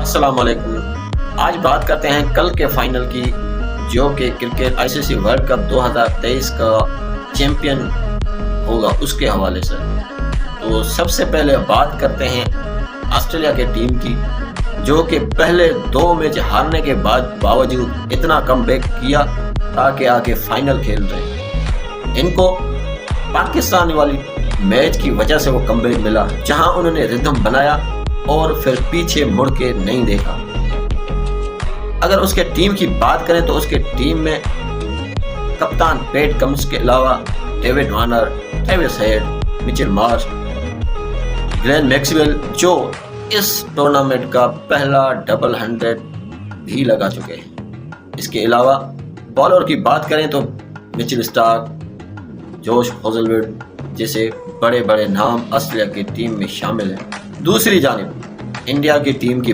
السلام علیکم۔ آج بات کرتے ہیں کل کے فائنل کی، جو کہ کرکٹ آئی سی سی ورلڈ کپ 2023 کا چیمپئن ہوگا، اس کے حوالے سے۔ تو سب سے پہلے بات کرتے ہیں آسٹریلیا کے ٹیم کی، جو کہ پہلے 2 میچ ہارنے کے باوجود اتنا کم بیک کیا تاکہ آگے فائنل کھیل رہے۔ ان کو پاکستان والی میچ کی وجہ سے وہ کم بیک ملا، جہاں انہوں نے ردھم بنایا اور پھر پیچھے مڑ کے نہیں دیکھا۔ اگر اس کے ٹیم کی بات کریں تو اس کے ٹیم میں کپتان پیٹ کمنس کے علاوہ ڈیوڈ وارنر، ٹریوس ہیڈ، مچل مارش، گلین میکسویل، جو اس ٹورنامنٹ کا پہلا ڈبل 100 بھی لگا چکے ہیں۔ اس کے علاوہ بالر کی بات کریں تو مچل اسٹارک، جوش ہازلووڈ جیسے بڑے بڑے نام آسٹریلیا کی ٹیم میں شامل ہیں۔ دوسری جانب انڈیا کی ٹیم کی